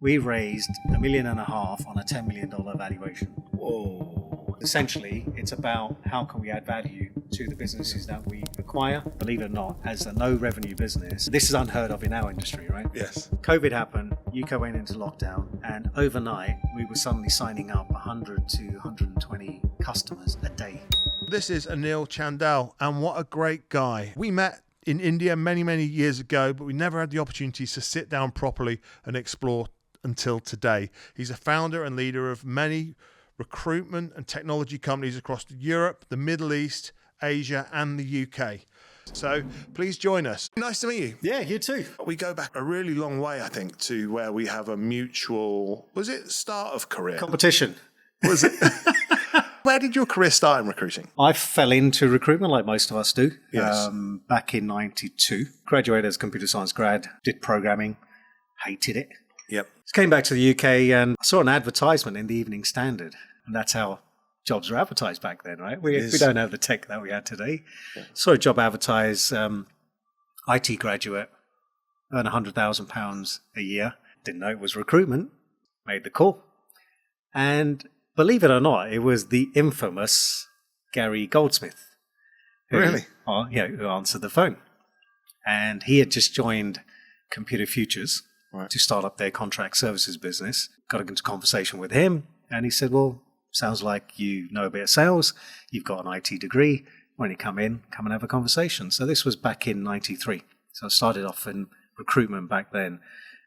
We raised $1.5 million on a $10 million valuation. Whoa. Essentially, it's about how can we add value to the businesses that we acquire. Believe it or not, as a no revenue business, this is unheard of in our industry, right? Yes. COVID happened, UK went into lockdown, and overnight we were suddenly signing up 100 to 120 customers a day. This is Annil Chandel, and what a great guy. We met in India many years ago, but we never had the opportunity to sit down properly and explore until today. He's a founder and leader of many recruitment and technology companies across Europe, the Middle East, Asia, and the UK. So please join us. Nice to meet you. Yeah, you too. We go back a really long way, I think, to where we have a mutual, was it start of career? Competition. Was it? Where did your career start in recruiting? I fell into recruitment like most of us do. Yes. Back in 92. Graduated as a computer science grad, did programming, hated it. Yep. Came back to the UK and I saw an advertisement in the Evening Standard. And that's how jobs were advertised back then, right? We don't have the tech that we had today. Yeah. Saw a job advertised, IT graduate, earn £100,000 a year. Didn't know it was recruitment. Made the call. And believe it or not, it was the infamous Gary Goldsmith. Who answered the phone. And he had just joined Computer Futures to start up their contract services business. Got into conversation with him. And he said, well, sounds like you know a bit of sales. You've got an IT degree. Why don't you come and have a conversation? So this was back in 93. So I started off in recruitment back then.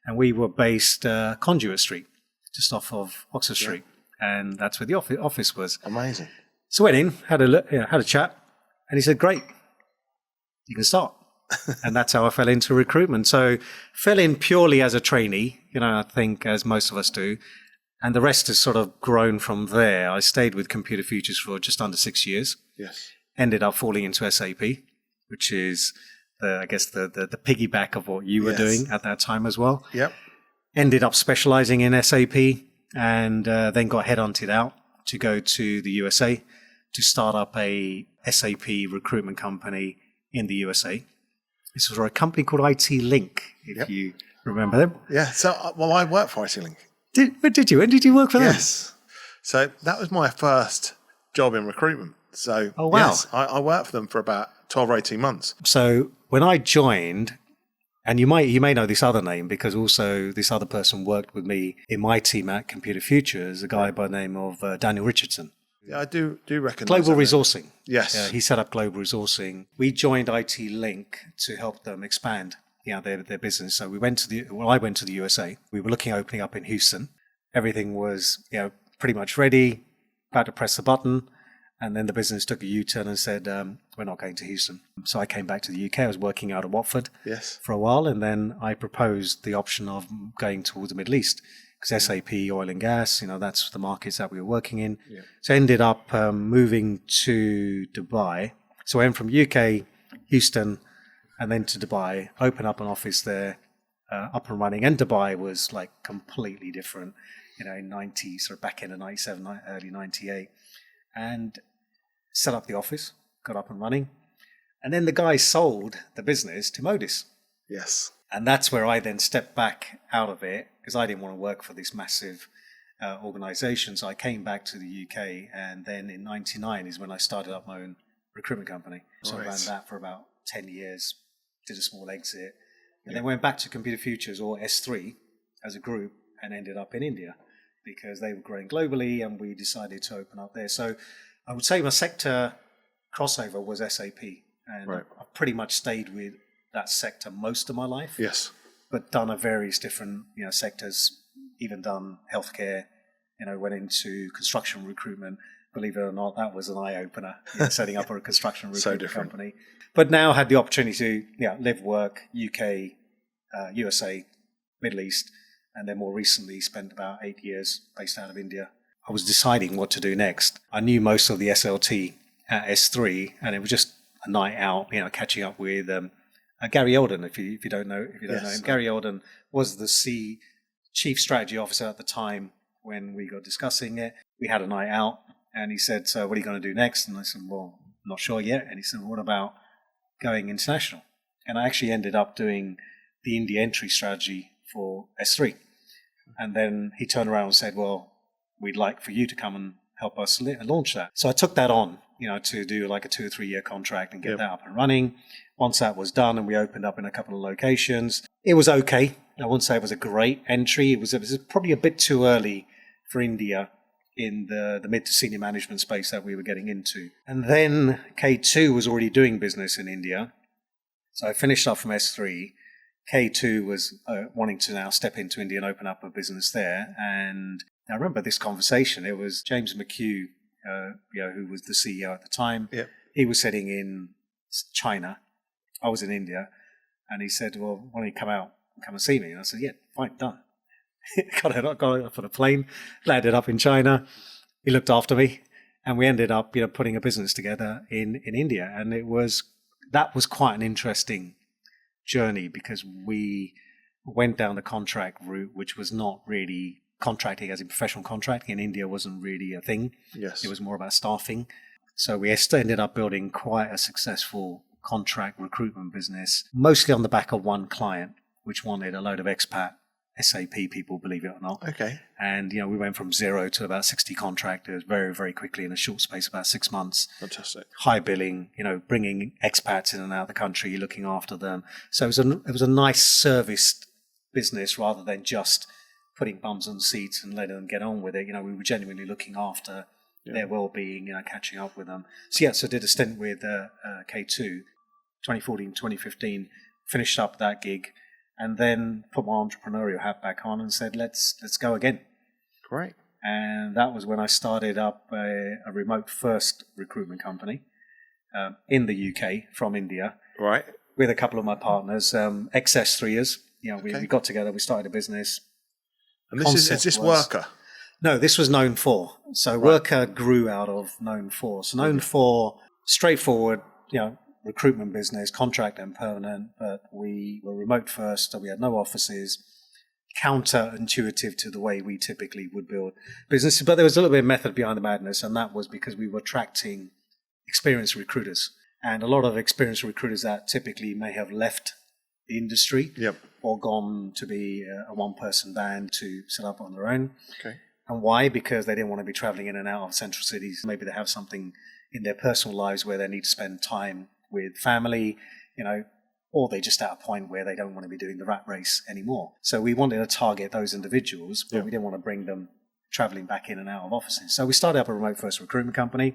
And we were based Conduit Street, just off of Oxford Street. And that's where the office was. Amazing. So went in, had a chat. And he said, great, you can start. And that's how I fell into recruitment. So fell in purely as a trainee, I think as most of us do. And the rest has sort of grown from there. I stayed with Computer Futures for just under 6 years. Yes. Ended up falling into SAP, which is, the piggyback of what you were doing at that time as well. Yep. Ended up specializing in SAP and then got headhunted out to go to the USA to start up a SAP recruitment company in the USA. This was for a company called IT Link, if you remember them. Yeah. So, I worked for IT Link. Did you? When did you work for them? Yes. So that was my first job in recruitment. So yes, I worked for them for about 12 or 18 months. So when I joined, and you may know this other name because also this other person worked with me in my team at Computer Futures, a guy by the name of Daniel Richardson. Yeah, I do recognize Global Resourcing. Yes. He set up Global Resourcing. We joined IT Link to help them expand their business. So I went to the USA. We were opening up in Houston. Everything was, pretty much ready, about to press the button. And then the business took a U-turn and said, we're not going to Houston. So I came back to the UK. I was working out of Watford for a while. And then I proposed the option of going towards the Middle East because SAP, oil and gas, that's the markets that we were working in. Yeah. So I ended up moving to Dubai. So I went from UK, Houston, and then to Dubai, open up an office there, up and running. And Dubai was like completely different, in 90, sort of back end of 97, early 98. And set up the office, got up and running. And then the guy sold the business to Modis. Yes. And that's where I then stepped back out of it because I didn't want to work for this massive organization. So I came back to the UK. And then in 99 is when I started up my own recruitment company. So I ran that for about 10 years, did a small exit. And then went back to Computer Futures or S3 as a group and ended up in India because they were growing globally and we decided to open up there. So I would say my sector crossover was SAP. And I've pretty much stayed with that sector most of my life. Yes. But done a various different sectors, even done healthcare, went into construction recruitment. Believe it or not, that was an eye-opener, setting up a construction recruitment company. But now had the opportunity to live, work, UK, USA, Middle East, and then more recently spent about 8 years based out of India. I was deciding what to do next. I knew most of the SLT at S3, and it was just a night out, catching up with Gary Eldon, if you don't know him. Gary Eldon was the Chief Strategy Officer at the time when we got discussing it. We had a night out, and he said, so what are you going to do next? And I said, well, I'm not sure yet. And he said, well, what about going international? And I actually ended up doing the India entry strategy for S3. And then he turned around and said, well, we'd like for you to come and help us launch that. So I took that on, to do like a 2 or 3 year contract and get that up and running. Once that was done and we opened up in a couple of locations, it was okay. I wouldn't say it was a great entry. It was probably a bit too early for India in the mid to senior management space that we were getting into. And then K2 was already doing business in India. So I finished up from S3. K2 was wanting to now step into India and open up a business there. And I remember this conversation. It was James McHugh, who was the CEO at the time. Yep. He was sitting in China. I was in India. And he said, well, why don't you come out and come and see me? And I said, yeah, fine, done. got up on a plane, landed up in China. He looked after me. And we ended up, putting a business together in India. And that was quite an interesting journey because we went down the contract route, which was not really contracting as in professional contracting. In India wasn't really a thing. Yes. It was more about staffing. So we ended up building quite a successful contract recruitment business, mostly on the back of one client, which wanted a load of expat SAP people, believe it or not. Okay. And, we went from 0 to about 60 contractors very, very quickly in a short space, about 6 months. Fantastic. High billing, bringing expats in and out of the country, looking after them. So it was a nice serviced business rather than just putting bums on seats and letting them get on with it. We were genuinely looking after their well-being, catching up with them. So I did a stint with K2, 2014, 2015, finished up that gig, and then put my entrepreneurial hat back on and said, let's go again. Great. And that was when I started up a remote first recruitment company in the UK from India. Right. With a couple of my partners, ex-S3ers. We got together, we started a business. And is this Wurkr? No, this was Known For. So Wurkr grew out of Known For. So Known For, straightforward, recruitment business, contract and permanent, but we were remote first, so we had no offices, counterintuitive to the way we typically would build businesses. But there was a little bit of method behind the madness, and that was because we were attracting experienced recruiters. And a lot of experienced recruiters that typically may have left the industry or gone to be a one-person band to set up on their own. Okay. And why? Because they didn't want to be traveling in and out of central cities. Maybe they have something in their personal lives where they need to spend time with family, or they're just at a point where they don't want to be doing the rat race anymore. So we wanted to target those individuals, but we didn't want to bring them traveling back in and out of offices. So we started up a remote first recruitment company.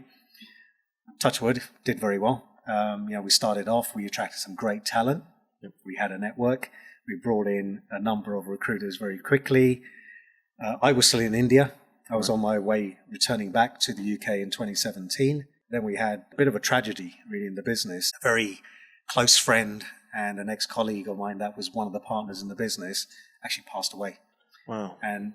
Touch wood, did very well. We started off, we attracted some great talent. We had a network. We brought in a number of recruiters very quickly. I was still in India. I was on my way returning back to the UK in 2017. Then we had a bit of a tragedy really in the business. A very close friend and an ex-colleague of mine that was one of the partners in the business actually passed away. Wow. And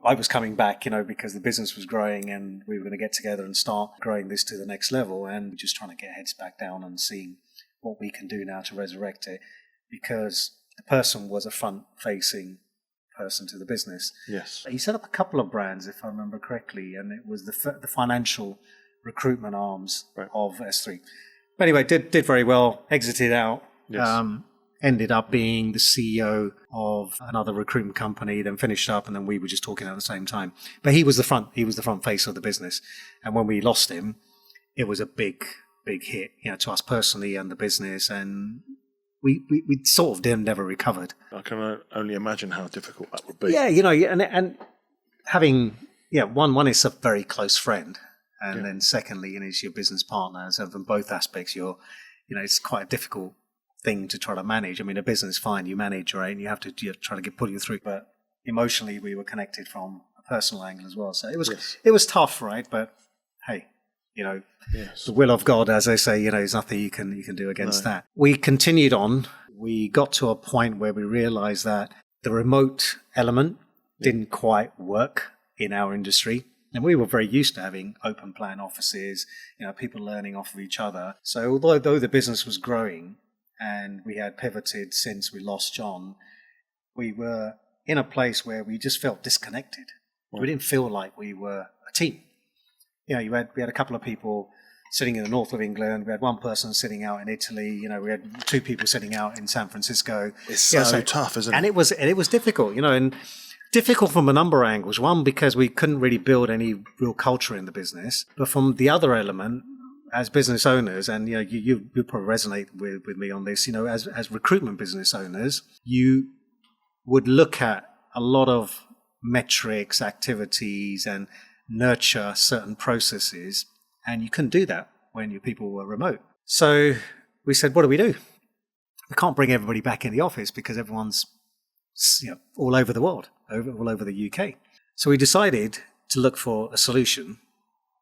I was coming back, because the business was growing and we were going to get together and start growing this to the next level, and we're just trying to get heads back down and seeing what we can do now to resurrect it, because the person was a front-facing person to the business. Yes. He set up a couple of brands, if I remember correctly, and it was the financial recruitment arms of S3. But anyway, did very well, exited out, ended up being the CEO of another recruitment company, then finished up, and then we were just talking at the same time. But he was the front face of the business. And when we lost him, it was a big hit, to us personally and the business, and we sort of never recovered. I can only imagine how difficult that would be. Yeah, and having one is a very close friend. And then secondly, it's your business partner. So from both aspects, it's quite a difficult thing to try to manage. I mean, a business, fine, you manage, right? And you have to try to pull you through. But emotionally, we were connected from a personal angle as well. So it was tough, right? But hey, the will of God, as they say, there's nothing you can do against that. We continued on. We got to a point where we realized that the remote element didn't quite work in our industry. And we were very used to having open plan offices, people learning off of each other. So although the business was growing and we had pivoted since we lost John, we were in a place where we just felt disconnected. Right. We didn't feel like we were a team. We had a couple of people sitting in the north of England. We had one person sitting out in Italy. We had two people sitting out in San Francisco. It's so tough, isn't it? And it was difficult, and Difficult from a number of angles. One, because we couldn't really build any real culture in the business. But from the other element, as business owners, and you probably resonate with me on this, as recruitment business owners, you would look at a lot of metrics, activities, and nurture certain processes, and you couldn't do that when your people were remote. So we said, what do? We can't bring everybody back in the office because everyone's all over the world, all over the UK. So we decided to look for a solution,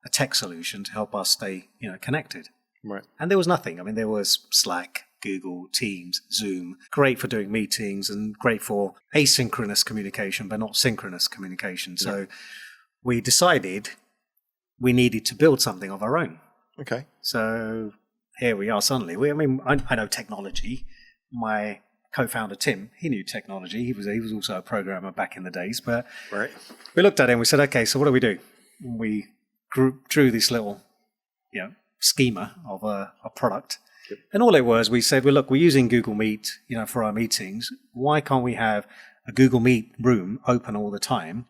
a tech solution to help us stay connected. Right. And there was nothing. I mean, there was Slack, Google, Teams, Zoom, great for doing meetings and great for asynchronous communication, but not synchronous communication. Yeah. So we decided we needed to build something of our own. Okay. So here we are suddenly. I know technology. My co-founder, Tim, he knew technology. He was also a programmer back in the days. But right. We looked at it and we said, okay, so what do we do? We drew this little schema of a product. Yep. And all it was, we said, well, look, we're using Google Meet, for our meetings. Why can't we have a Google Meet room open all the time?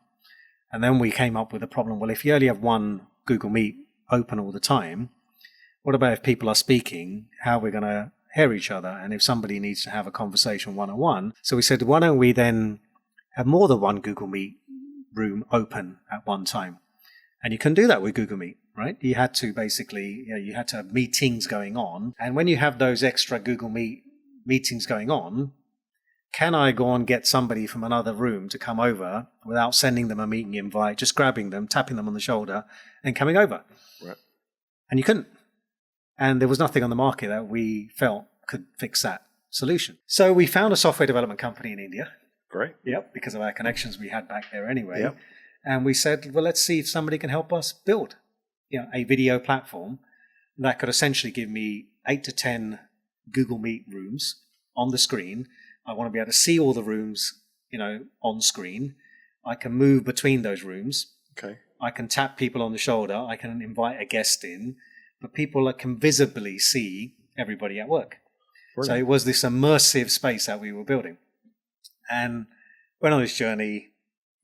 And then we came up with the problem, well, if you only have one Google Meet open all the time, what about if people are speaking, how are we going to hear each other? And if somebody needs to have a conversation one-on-one? So we said, why don't we then have more than one Google Meet room open at one time? And you can do that with Google Meet, right? You had to basically, you had to have meetings going on. And when you have those extra Google Meet meetings going on, can I go and get somebody from another room to come over without sending them a meeting invite, just grabbing them, tapping them on the shoulder and coming over? Right. And you couldn't. And there was nothing on the market that we felt could fix that solution. So we found a software development company in India. Great. Yep, because of our connections we had back there anyway. Yep. And we said, well, let's see if somebody can help us build a video platform that could essentially give me 8 to 10 Google Meet rooms on the screen. I want to be able to see all the rooms, on screen. I can move between those rooms. Okay. I can tap people on the shoulder. I can invite a guest in, but people can visibly see everybody at work. Brilliant. So it was this immersive space that we were building. And went on this journey,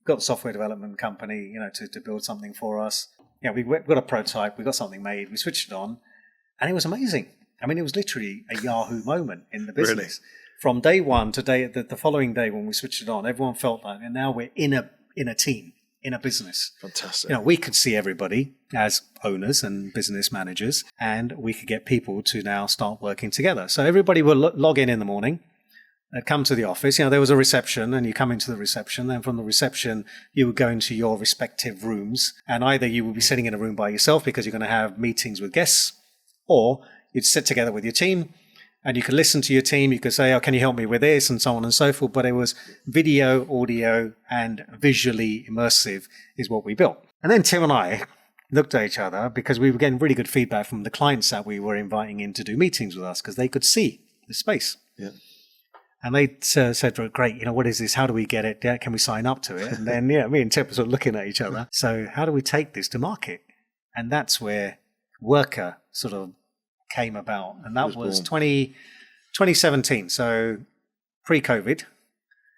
got the software development company, to build something for us. We got a prototype, we got something made, we switched it on, and it was amazing. I mean, it was literally a Yahoo moment in the business. Really? From day one to the following day when we switched it on, everyone felt like, and now we're in a team, in a business. Fantastic. We could see everybody as owners and business managers, and we could get people to now start working together. So everybody will log in the morning. They'd come to the office. There was a reception, and you come into the reception. Then from the reception, you would go into your respective rooms, and either you would be sitting in a room by yourself because you're going to have meetings with guests, or you'd sit together with your team, and you could listen to your team. You could say, "Oh, can you help me with this?" and so on and so forth. But it was video, audio, and visually immersive is what we built. And then Tim and I looked at each other because we were getting really good feedback from the clients that we were inviting in to do meetings with us because they could see the space. Yeah. And they said, great, what is this? How do we get it? Can we sign up to it? And then, me and Tim were sort of looking at each other. So how do we take this to market? And that's where Wurkr sort of came about. And that was 2017. So pre-COVID.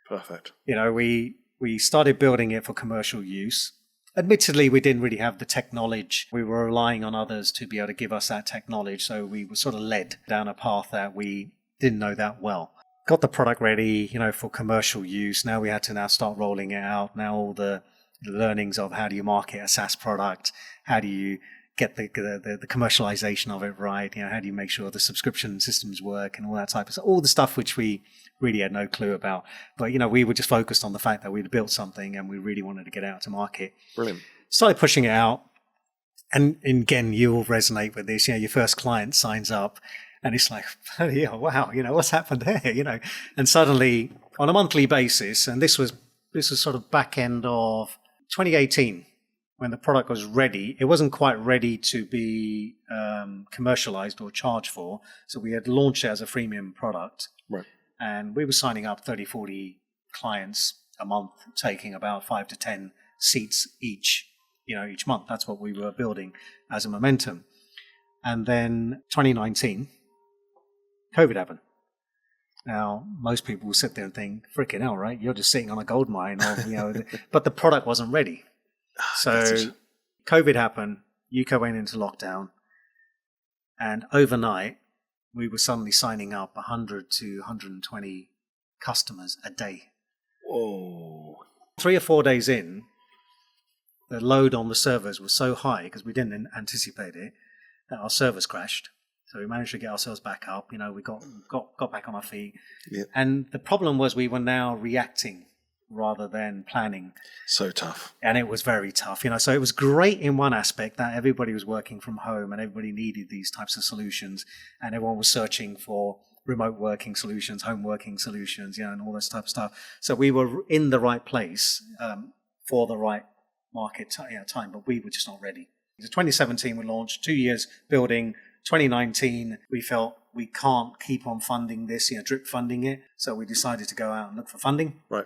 Perfect. We started building it for commercial use. Admittedly, we didn't really have the tech knowledge. We were relying on others to be able to give us that tech knowledge. So we were sort of led down a path that we didn't know that well. Got the product ready, for commercial use. Now we had to start rolling it out. Now all the learnings of how do you market a SaaS product, how do you get the commercialization of it right, how do you make sure the subscription systems work and all that type of stuff, all the stuff which we really had no clue about. But, we were just focused on the fact that we'd built something and we really wanted to get out to market. Brilliant. Started pushing it out. And again, you'll resonate with this. Your first client signs up. And it's like, oh, wow, what's happened there, And suddenly, on a monthly basis, and this was sort of back end of 2018, when the product was ready. It wasn't quite ready to be commercialized or charged for. So we had launched it as a freemium product. Right. And we were signing up 30, 40 clients a month, taking about 5 to 10 seats each month. That's what we were building as a momentum. And then 2019... COVID happened. Now, most people will sit there and think, freaking hell, right? You're just sitting on a gold mine, but the product wasn't ready. So COVID happened, UK went into lockdown, and overnight, we were suddenly signing up 100 to 120 customers a day. Whoa. 3 or 4 days in, the load on the servers was so high because we didn't anticipate it that our servers crashed. So we managed to get ourselves back up. We got back on our feet. Yep. And the problem was we were now reacting rather than planning. So tough. And it was very tough. So it was great in one aspect that everybody was working from home and everybody needed these types of solutions, and everyone was searching for remote working solutions, home working solutions, and all this type of stuff. So we were in the right place for the right market time, but we were just not ready. So 2017 we launched, 2 years building. 2019 we felt we can't keep on funding this, drip funding it. So we decided to go out and look for funding. Right.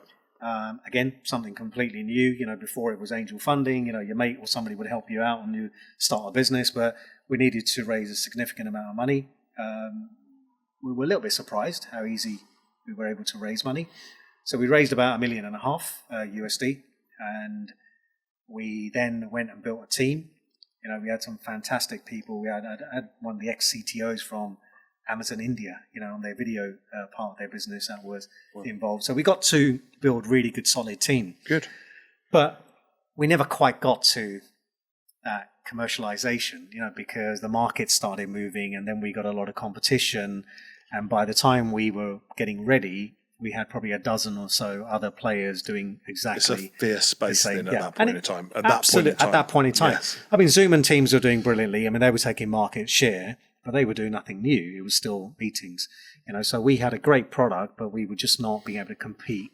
Again, something completely new. Before it was angel funding. Your mate or somebody would help you out and you start a business, but we needed to raise a significant amount of money. We were a little bit surprised how easy we were able to raise money. So we raised about $1.5 million USD, and we then went and built a team. We had some fantastic people. We had one of the ex-CTOs from Amazon India, on their video part of their business that was involved. So we got to build really good, solid team. Good. But we never quite got to that commercialization, because the market started moving and then we got a lot of competition. And by the time we were getting ready, we had probably a dozen or so other players doing exactly it's a fierce space the same. At that point in time. At that point in time. Yes. I mean, Zoom and Teams were doing brilliantly. I mean, they were taking market share, but they were doing nothing new. It was still meetings. So we had a great product, but we were just not being able to compete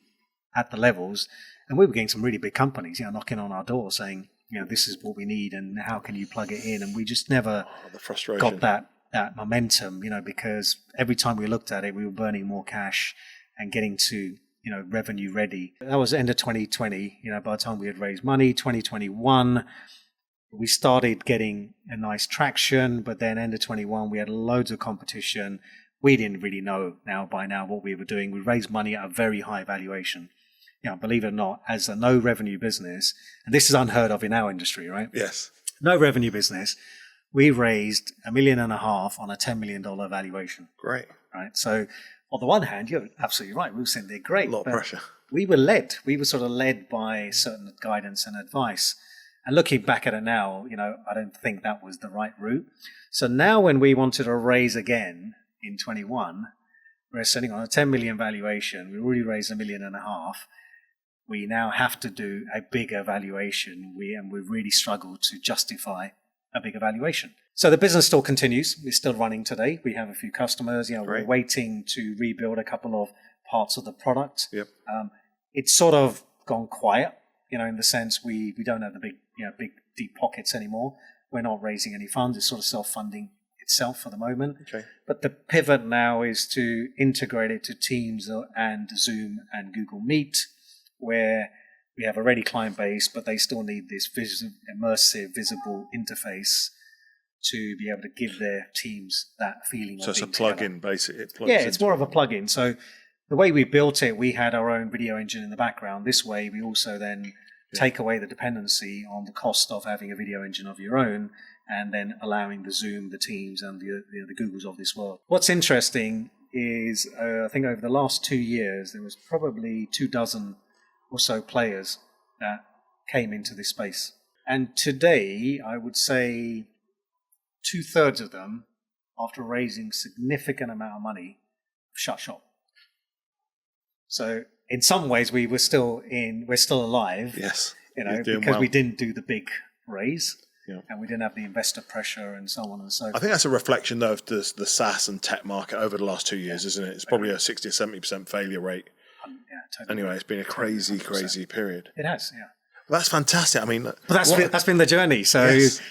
at the levels. And we were getting some really big companies, knocking on our door saying, this is what we need and how can you plug it in? And we just never the frustration. got that momentum, because every time we looked at it, we were burning more cash and getting to, revenue ready. That was end of 2020. By the time we had raised money, 2021, we started getting a nice traction, but then end of 21, we had loads of competition. We didn't really know by now what we were doing. We raised money at a very high valuation. Believe it or not, as a no revenue business, and this is unheard of in our industry, right? Yes. No revenue business. We raised $1.5 million on a $10 million valuation. Great. Right. So on the one hand, you're absolutely right. We were saying they're great. A lot of pressure. We were led. We were sort of led by certain guidance and advice. And looking back at it now, I don't think that was the right route. So now when we wanted to raise again in 21, we're sitting on a 10 million valuation. We already raised $1.5 million. We now have to do a bigger valuation. We've really struggled to justify a bigger valuation. So the business still continues. It's still running today. We have a few customers. We're waiting to rebuild a couple of parts of the product. Yep. It's sort of gone quiet, in the sense we don't have the big deep pockets anymore. We're not raising any funds. It's sort of self-funding itself for the moment. Okay. But the pivot now is to integrate it to Teams and Zoom and Google Meet, where we have a ready client base, but they still need this immersive, visible interface to be able to give their teams that feeling. So it's a plug-in, basically. It's more of a plug-in. So the way we built it, we had our own video engine in the background. This way, we also then take away the dependency on the cost of having a video engine of your own, and then allowing the Zoom, the Teams, and the Googles of this world. What's interesting is, I think over the last 2 years, there was probably 24 or so players that came into this space. And today, I would say 2/3 of them, after raising significant amount of money, shut shop. So in some ways, we're still alive. Yes. because we didn't do the big raise. Yeah. And we didn't have the investor pressure and so on and so forth. I think that's a reflection, though, of the SaaS and tech market over the last 2 years, isn't it? It's probably a 60 or 70% failure rate. Yeah, totally. Anyway, it's been a crazy period. It has, yeah. Well, that's fantastic. I mean, but that's been the journey. So, yes.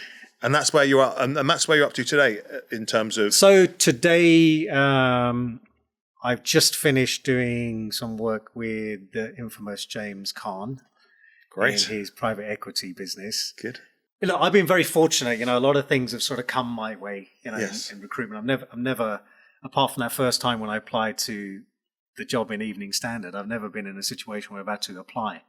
And that's where you are, and that's where you're up to today in terms of. So today, I've just finished doing some work with the infamous James Khan. Great. In his private equity business. Good. Look, I've been very fortunate. A lot of things have sort of come my way. Yes. in recruitment. I'm never, apart from that first time when I applied to the job in Evening Standard. I've never been in a situation where I've had to apply,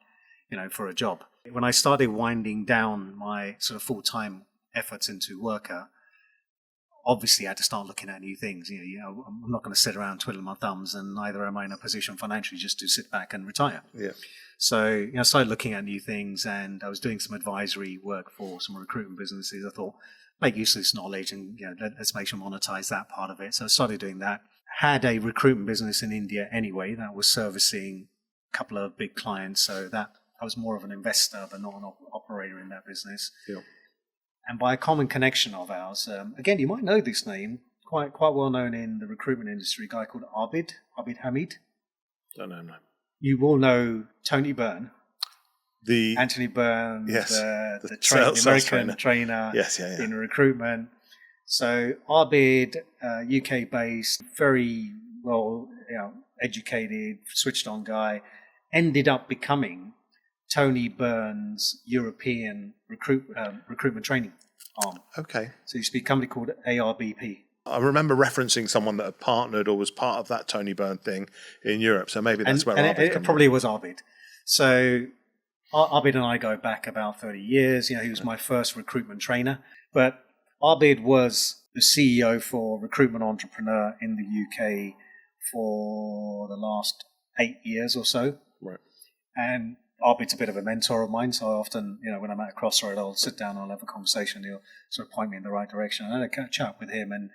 for a job. When I started winding down my sort of full-time efforts into Wurkr, obviously I had to start looking at new things. I'm not going to sit around twiddling my thumbs, and neither am I in a position financially just to sit back and retire. Yeah. So I started looking at new things, and I was doing some advisory work for some recruitment businesses. I thought, make use of this knowledge and let's make sure monetize that part of it. So I started doing that. Had a recruitment business in India anyway that was servicing a couple of big clients. So that I was more of an investor but not an operator in that business. Yeah. And by a common connection of ours, again, you might know this name, quite well known in the recruitment industry, a guy called Abid Hamid. Don't know, no. You will know Tony Byrne. Anthony Byrne, yes, the American trainer in recruitment. So Abid, UK-based, very well educated, switched-on guy, ended up becoming Tony Byrne's European recruitment training arm. Okay. So it used to be a company called ARBP. I remember referencing someone that had partnered or was part of that Tony Byrne thing in Europe. So maybe that's where Abid it probably was Abid. So Abid and I go back about 30 years. He was my first recruitment trainer. But Abid was the CEO for Recruitment Entrepreneur in the UK for the last 8 years or so. Right. And Abid's a bit of a mentor of mine, so I often, when I'm at a crossroad, I'll sit down, I'll have a conversation, he'll sort of point me in the right direction. I had a chat with him, and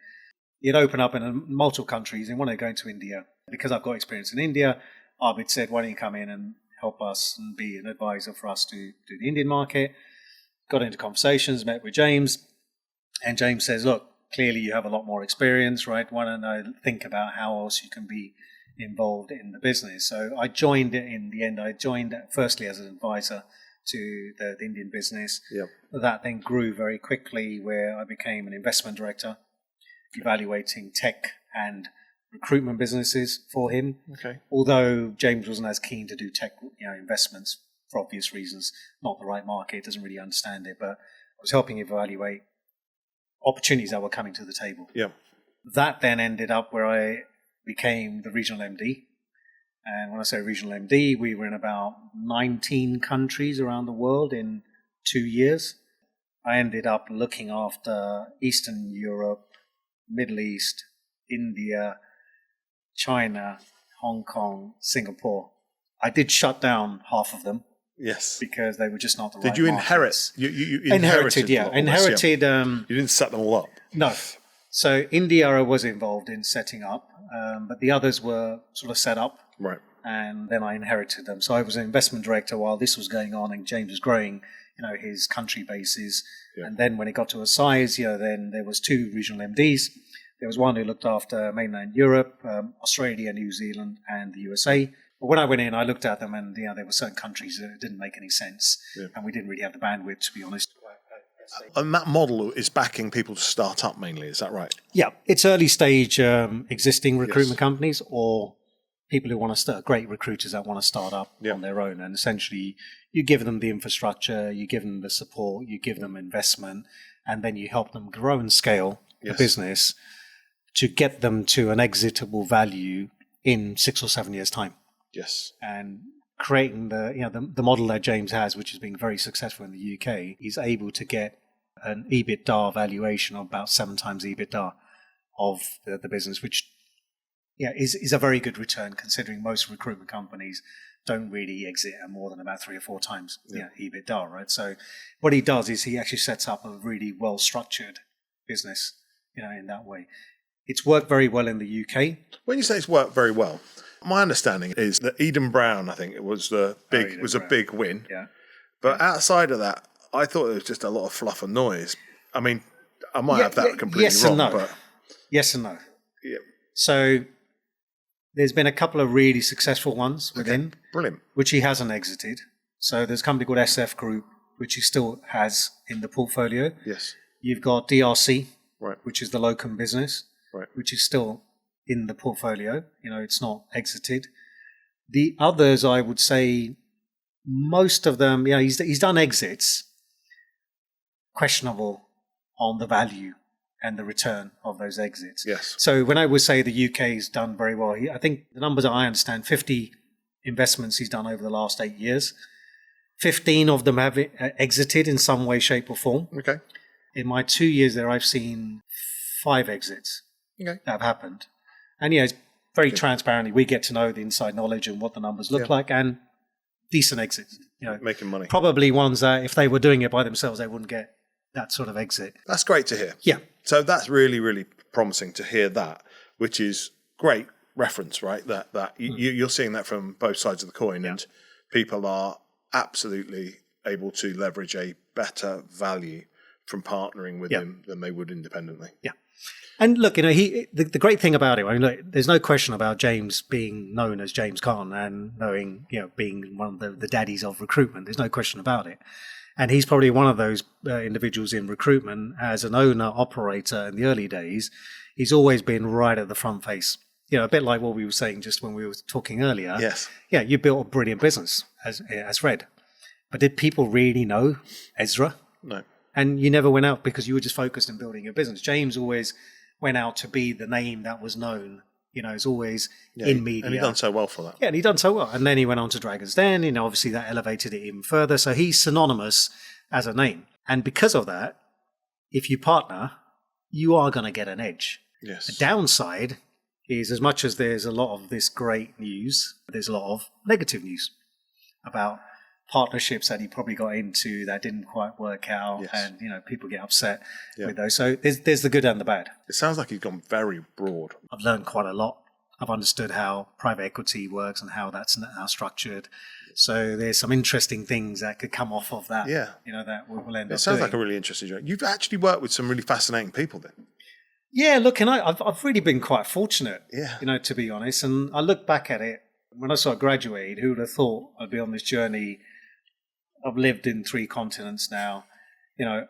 he'd open up in multiple countries, and when I go to India, because I've got experience in India, Abid said, why don't you come in and help us and be an advisor for us to do the Indian market. Got into conversations, met with James, and James says, look, clearly you have a lot more experience, right? Why don't I think about how else you can be involved in the business? So I joined it in the end. I joined firstly as an advisor to the Indian business. Yep. That then grew very quickly, where I became an investment director, evaluating tech and recruitment businesses for him. Okay. Although James wasn't as keen to do tech investments for obvious reasons, not the right market, doesn't really understand it, but I was helping evaluate opportunities that were coming to the table. Yeah. That then ended up where I became the regional MD. And when I say regional MD, we were in about 19 countries around the world in 2 years. I ended up looking after Eastern Europe, Middle East, India, China, Hong Kong, Singapore. I did shut down half of them. Yes. Because they were just not the right Did you markets. inherit? You inherited, yeah. Inherited. You didn't set them all up. No. So India I was involved in setting up, but the others were sort of set up. Right. And then I inherited them. So I was an investment director while this was going on, and James was growing, his country bases. Yeah. And then when it got to a size, then there was 2 regional MDs. There was one who looked after mainland Europe, Australia, New Zealand, and the USA. But when I went in, I looked at them, and there were certain countries that didn't make any sense, and we didn't really have the bandwidth, to be honest. And that model is backing people to start up mainly, is that right? Yeah, it's early stage existing recruitment companies, or people who want to start, great recruiters that want to start up on their own. And essentially, you give them the infrastructure, you give them the support, you give them investment, and then you help them grow and scale the business to get them to an exitable value in 6 or 7 years' time. Yes. And creating the model that James has, which has been very successful in the UK, is able to get an EBITDA valuation of about 7 times EBITDA of the business, which is a very good return, considering most recruitment companies don't really exit at more than about 3 or 4 times EBITDA, right? So what he does is he actually sets up a really well-structured business, in that way. It's worked very well in the UK. When you say it's worked very well, my understanding is that Eden Brown, I think it was a big win. Yeah. But outside of that, I thought it was just a lot of fluff and noise. I mean, I might have that completely wrong. But yes and no. Yeah. So there's been a couple of really successful ones within. Brilliant. Which he hasn't exited. So there's a company called SF Group, which he still has in the portfolio. Yes. You've got DRC, right, which is the locum business, right, which is still in the portfolio. It's not exited. The others, I would say, most of them, he's done exits, questionable on the value and the return of those exits. Yes. So when I would say the UK's done very well, I think the numbers I understand, 50 investments he's done over the last 8 years. 15 of them have exited in some way, shape or form. Okay. In my 2 years there, I've seen 5 exits that have happened. And it's very transparently, we get to know the inside knowledge and what the numbers look like, and decent exits. Making money. Probably ones that if they were doing it by themselves, they wouldn't get that sort of exit. That's great to hear. Yeah. So that's really, really promising to hear that, which is great reference, right? That you're seeing that from both sides of the coin, and people are absolutely able to leverage a better value from partnering with him than they would independently. Yeah. And look, the great thing about it, look, there's no question about James being known as James Khan and being one of the daddies of recruitment. There's no question about it. And he's probably one of those individuals in recruitment as an owner, operator in the early days. He's always been right at the front face. A bit like what we were saying just when we were talking earlier. Yes. Yeah, you built a brilliant business as Red. But did people really know Ezra? No. And you never went out because you were just focused on building your business. James always went out to be the name that was known. It's always in media. And he done so well for that. Yeah, and he done so well. And then he went on to Dragon's Den. Obviously that elevated it even further. So he's synonymous as a name. And because of that, if you partner, you are going to get an edge. Yes. The downside is, as much as there's a lot of this great news, there's a lot of negative news about partnerships that he probably got into that didn't quite work out, and people get upset with those. So there's the good and the bad. It sounds like he's gone very broad. I've learned quite a lot. I've understood how private equity works and how that's now structured. So there's some interesting things that could come off of that. Yeah, that we'll end up. It sounds doing. like a really interesting journey. You've actually worked with some really fascinating people then. Yeah, look, and I've really been quite fortunate, to be honest. And I look back at it, when I sort of graduated, who would have thought I'd be on this journey? I've lived in 3 continents now.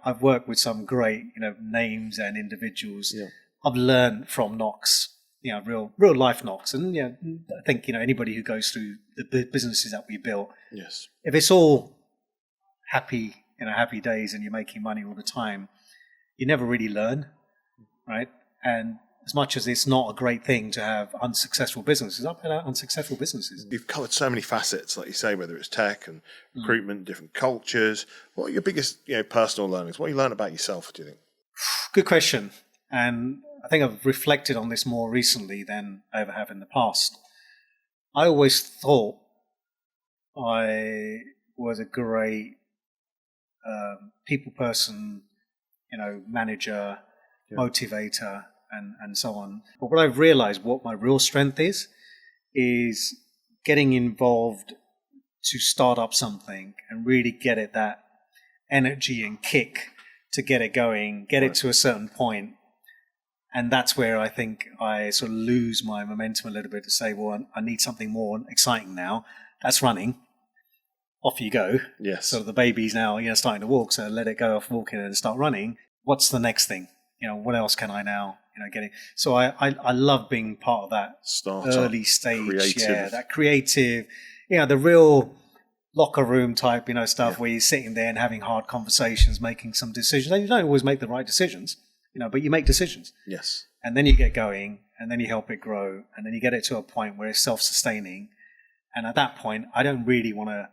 I've worked with some great, names and individuals. Yeah. I've learned from knocks, real life knocks. And, I think, anybody who goes through the businesses that we built, if it's all happy days and you're making money all the time, you never really learn. Right. And as much as it's not a great thing to have unsuccessful businesses, I've had unsuccessful businesses. You've covered so many facets, like you say, whether it's tech and recruitment, different cultures. What are your biggest, personal learnings? What you learned about yourself, do you think? Good question. And I think I've reflected on this more recently than I ever have in the past. I always thought I was a great people person, manager, motivator, and so on. But what I've realized, what my real strength is getting involved to start up something and really get it that energy and kick to get it going, get it to a certain point. And that's where I think I sort of lose my momentum a little bit to say, well, I need something more exciting now. That's running. Off you go. Yes. So the baby's now, starting to walk. So let it go off walking and start running. What's the next thing? What else can I now, get it? So I love being part of that early stage. Creative. That creative, the real locker room type, stuff where you're sitting there and having hard conversations, making some decisions. And you don't always make the right decisions, but you make decisions. Yes. And then you get going and then you help it grow. And then you get it to a point where it's self-sustaining. And at that point, I don't really want to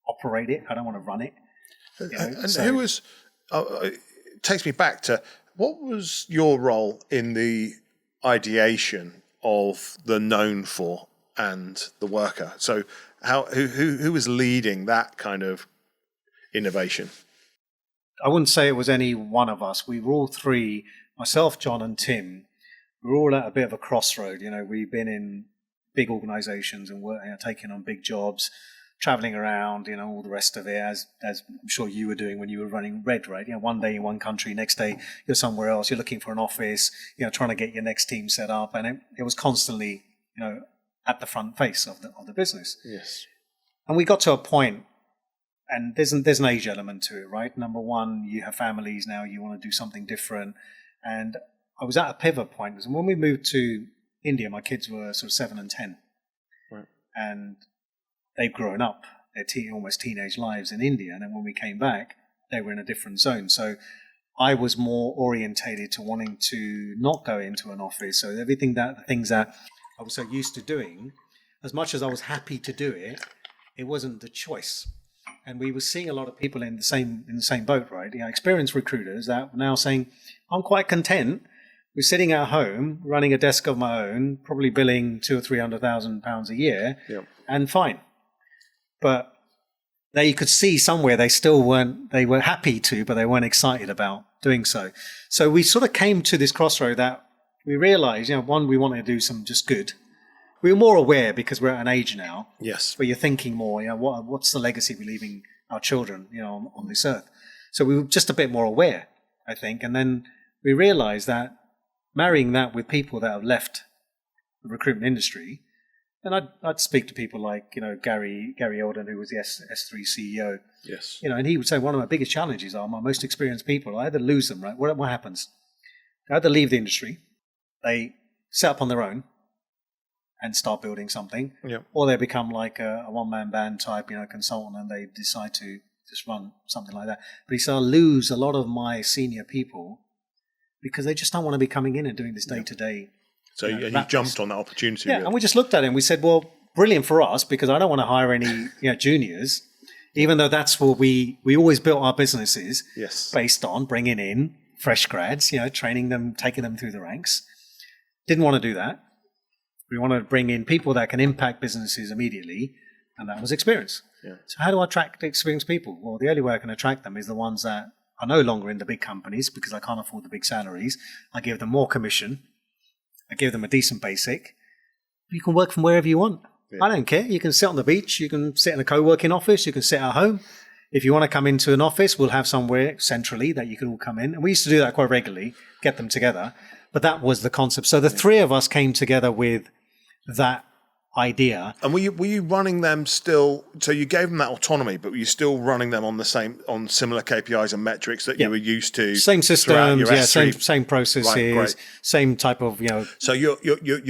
operate it. I don't want to run it. Who was, it takes me back to, what was your role in the ideation of the Known For and the Wurkr? So who was leading that kind of innovation? I wouldn't say it was any one of us. We were all 3, myself, John and Tim, we were all at a bit of a crossroad. We've been in big organizations and taking on big jobs, traveling around, all the rest of it, as I'm sure you were doing when you were running Red, right? One day in one country, next day you're somewhere else, you're looking for an office, trying to get your next team set up. And it was constantly, at the front face of the business. Yes. And we got to a point, and there's an age element to it, right? Number one, you have families now, you want to do something different. And I was at a pivot point. And when we moved to India, my kids were sort of 7 and 10. Right. And they've grown up their almost teenage lives in India. And then when we came back, they were in a different zone. So I was more orientated to wanting to not go into an office. So the things that I was so used to doing, as much as I was happy to do it, it wasn't the choice. And we were seeing a lot of people in the same boat, right? Experienced recruiters that were now saying, I'm quite content with sitting at home, running a desk of my own, probably billing £200,000 or £300,000 a year, and fine. But there you could see somewhere they were happy to, but they weren't excited about doing so. So we sort of came to this crossroad that we realized, one, we wanted to do some just good. We were more aware because we're at an age now. Yes. Where you're thinking more, what's the legacy we're leaving our children, on this earth? So we were just a bit more aware, I think. And then we realized that marrying that with people that have left the recruitment industry, and I'd speak to people like, Gary Eldon, who was the S3 CEO. Yes. And he would say one of my biggest challenges are my most experienced people. I either lose them, right? What happens? They either leave the industry, they set up on their own and start building something, or they become like a one-man band type, consultant, and they decide to just run something like that. But he said, I lose a lot of my senior people because they just don't want to be coming in and doing this day-to-day. So you jumped on that opportunity. Yeah, and we just looked at it and we said, well, brilliant for us because I don't want to hire any juniors, even though that's what we always built our businesses based on bringing in fresh grads, training them, taking them through the ranks. Didn't want to do that. We wanted to bring in people that can impact businesses immediately, and that was experience. Yeah. So how do I attract experienced people? Well, the only way I can attract them is the ones that are no longer in the big companies because I can't afford the big salaries. I give them more commission. I give them a decent basic. You can work from wherever you want. Yeah. I don't care. You can sit on the beach. You can sit in a co-working office. You can sit at home. If you want to come into an office, we'll have somewhere centrally that you can all come in. And we used to do that quite regularly, get them together. But that was the concept. So the three of us came together with that idea. And were you running them still? So you gave them that autonomy, but were you still running them on similar KPIs and metrics that you were used to? Same systems, same processes, right, same type of So you're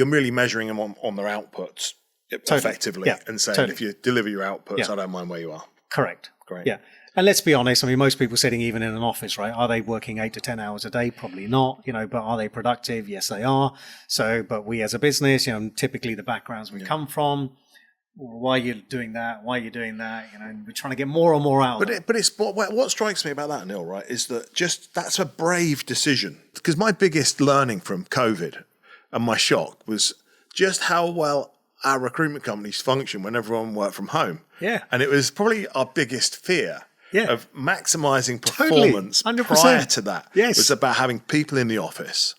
really measuring them on their outputs effectively, and saying if you deliver your outputs, I don't mind where you are. Correct. Great. Yeah. And let's be honest, most people sitting even in an office, right? Are they working 8 to 10 hours a day? Probably not, but are they productive? Yes, they are. So, but we as a business, typically the backgrounds we come from, why are you doing that? Why are you doing that? And we're trying to get more and more out of it. But it's what strikes me about that, Annil, right, is that that's a brave decision. Because my biggest learning from COVID and my shock was just how well our recruitment companies function when everyone worked from home. Yeah. And it was probably our biggest fear. Of maximising performance totally, prior to that. Yes. Was about having people in the office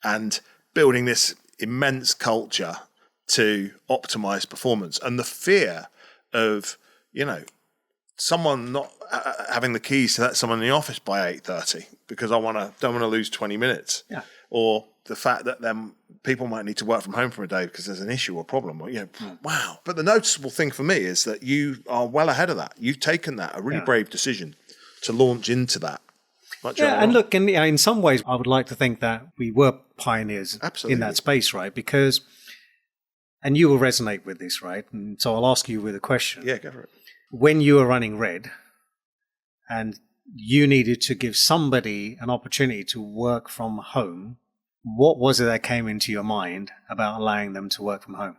and building this immense culture to optimise performance. And the fear of, someone not having the keys to let someone in the office by 8:30 because I don't want to lose 20 minutes. Yeah. Or the fact that then people might need to work from home for a day because there's an issue or problem. Wow. But the noticeable thing for me is that you are well ahead of that. You've taken a really brave decision to launch into that. And look, in some ways, I would like to think that we were pioneers in that space, right? Because, and you will resonate with this, right? And so I'll ask you with a question. Yeah, go for it. When you were running Red and you needed to give somebody an opportunity to work from home, what was it that came into your mind about allowing them to work from home?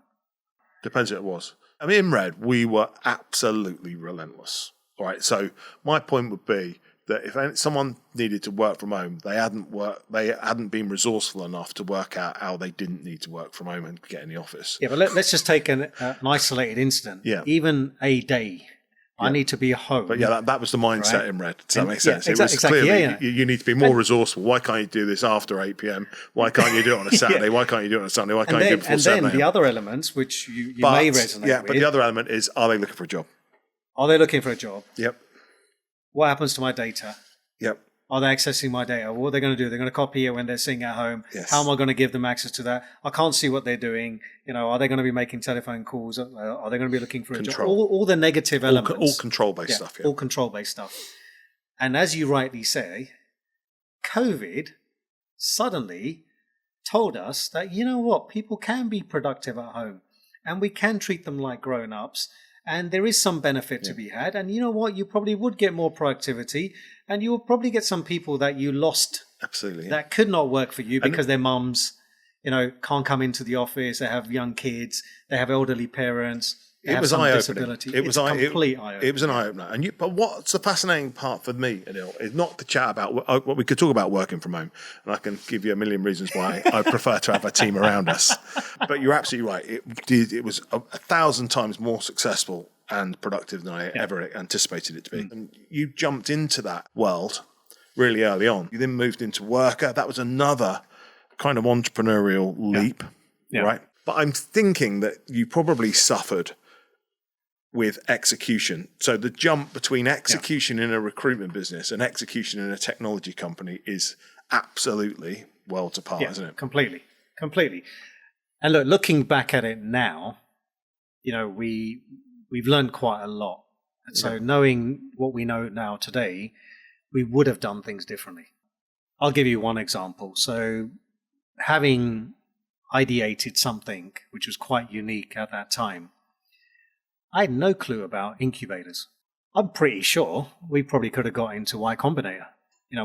Depends what it was. In Red, we were absolutely relentless. All right. So my point would be that if someone needed to work from home, they hadn't been resourceful enough to work out how they didn't need to work from home and get in the office. Yeah, but let's just take an isolated incident. Yeah. Even a day. I need to be home. But that was the mindset in Red. Does that make sense? Yeah, it was clearly, you need to be more resourceful. Why can't you do this after 8 p.m? Why can't you do it on a Saturday? Why can't you do it on a Sunday? Why can't you do it before 7 a.m? And then the other elements, which you may resonate with. Yeah, but the other element is, are they looking for a job? Are they looking for a job? Yep. What happens to my data? Yep. Are they accessing my data? What are they going to do? They're going to copy it when they're sitting at home. Yes. How am I going to give them access to that? I can't see what they're doing. Are they going to be making telephone calls? Are they going to be looking for a job? All the negative elements. All control-based stuff. Yeah. All control-based stuff. And as you rightly say, COVID suddenly told us that, people can be productive at home and we can treat them like grown-ups And there is some benefit to be had. And you know what? You probably would get more productivity, and you will probably get some people that you lost Absolutely. that could not work for you because their mums, can't come into the office. They have young kids. They have elderly parents. It was eye-opening. It was complete eye-opening. It was an eye-opener. But what's the fascinating part for me, Annil, is not the chat about what we could talk about working from home, and I can give you a million reasons why I prefer to have a team around us. But you're absolutely right. It was 1,000 times more successful and productive than I ever anticipated it to be. And you jumped into that world really early on. You then moved into Wurkr. That was another kind of entrepreneurial leap, right? But I'm thinking that you probably suffered with execution. So the jump between execution in a recruitment business and execution in a technology company is absolutely worlds apart, isn't it? Completely. And look, looking back at it now, we've learned quite a lot. And so knowing what we know now today, we would have done things differently. I'll give you one example. So having ideated something which was quite unique at that time, I had no clue about incubators. I'm pretty sure we probably could have got into Y Combinator,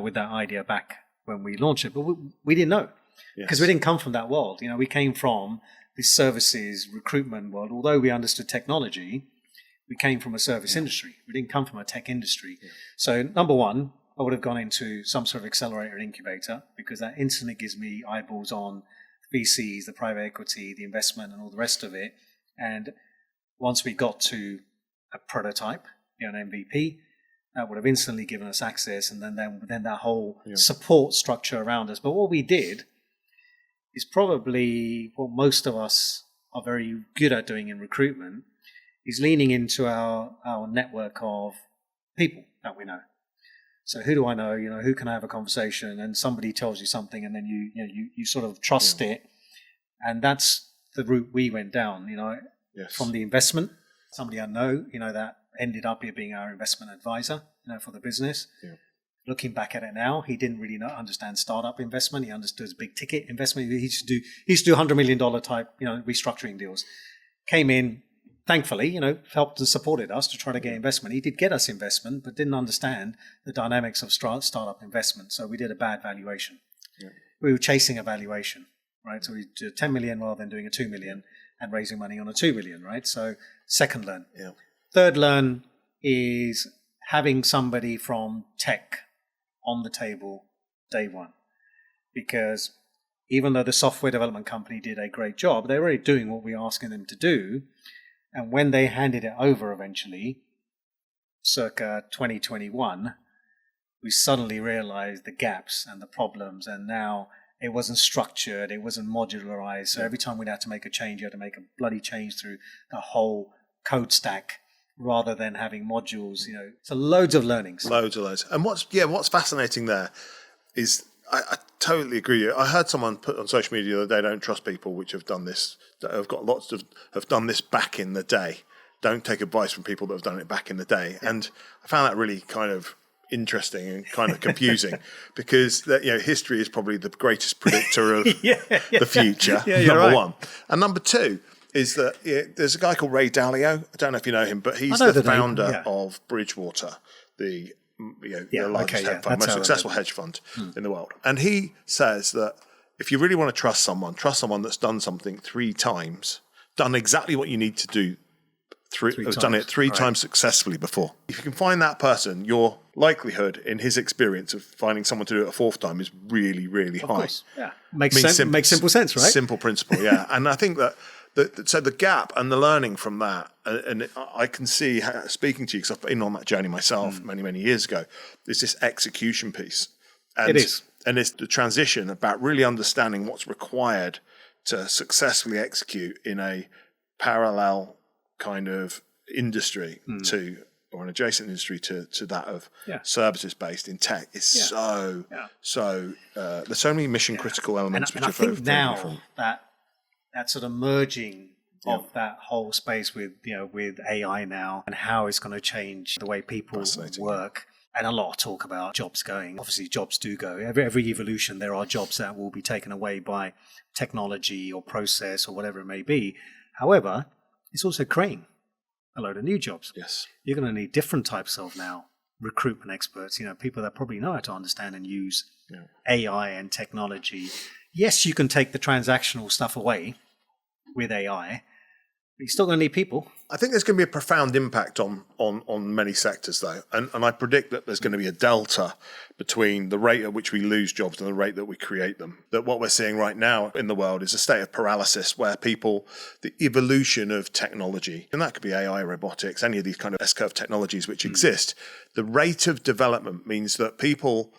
with that idea back when we launched it, but we didn't know because we didn't come from that world. We came from this services recruitment world. Although we understood technology, we came from a service industry. We didn't come from a tech industry. So number one, I would have gone into some sort of accelerator and incubator because that instantly gives me eyeballs on VCs, the private equity, the investment, and all the rest of it. And once we got to a prototype, an MVP, that would have instantly given us access, and then that whole support structure around us. But what we did is probably what most of us are very good at doing in recruitment, is leaning into our network of people that we know. So who do I know? Who can I have a conversation? And somebody tells you something, and then you sort of trust it, and that's the route we went down. From the investment, somebody I know, that ended up being our investment advisor, for the business. Yeah. Looking back at it now, he didn't really understand startup investment. He understood big ticket investment. He used to do $100 million type, restructuring deals. Came in, thankfully, helped and supported us to try to get investment. He did get us investment, but didn't understand the dynamics of startup investment. So we did a bad valuation. Yeah. We were chasing a valuation, right? So we did 10 million rather than doing a 2 million. And raising money on a 2 million, right? So second learn. Yeah. Third learn is having somebody from tech on the table day one. Because even though the software development company did a great job, they were already doing what we were asking them to do. And when they handed it over eventually, circa 2021, we suddenly realized the gaps and the problems, and now it wasn't structured, it wasn't modularized. So every time we'd have to make a change, you had to make a bloody change through the whole code stack rather than having modules, So loads of learnings. Loads. And what's fascinating there is I totally agree. I heard someone put on social media the other day, don't trust people which have done this, that have done this back in the day. Don't take advice from people that have done it back in the day. Yeah. And I found that really kind of interesting and kind of confusing because history is probably the greatest predictor of the future, number one. And number two is that there's a guy called Ray Dalio. I don't know if you know him, but he's the founder of Bridgewater, the largest hedge fund, most successful hedge fund in the world. And he says that if you really want to trust someone that's done something 3 times, done exactly what you need to do, done it 3 times successfully before. If you can find that person, your likelihood, in his experience, of finding someone to do it a 4th time is really, really high. Of course, yeah. Makes simple sense, right? Simple principle, yeah. And I think that so the gap and the learning from that, and I can see, speaking to you, because I've been on that journey myself many, many years ago, is this execution piece. And, it is. And it's the transition about really understanding what's required to successfully execute in a parallel kind of industry or an adjacent industry to that of services based in tech is so there's so many mission critical elements which I are think very now different. that sort of merging of that whole space with with AI now and how it's going to change the way people work. And a lot of talk about jobs going. Obviously, jobs do go. Every evolution, there are jobs that will be taken away by technology or process or whatever it may be. However, it's also creating a load of new jobs. Yes. You're going to need different types of now recruitment experts, people that probably know how to understand and use AI and technology. Yes, you can take the transactional stuff away with AI, but you're still going to need people. I think there's going to be a profound impact on many sectors, though. And I predict that there's going to be a delta between the rate at which we lose jobs and the rate that we create them. That what we're seeing right now in the world is a state of paralysis where the evolution of technology, and that could be AI, robotics, any of these kind of S-curve technologies which exist, the rate of development means that people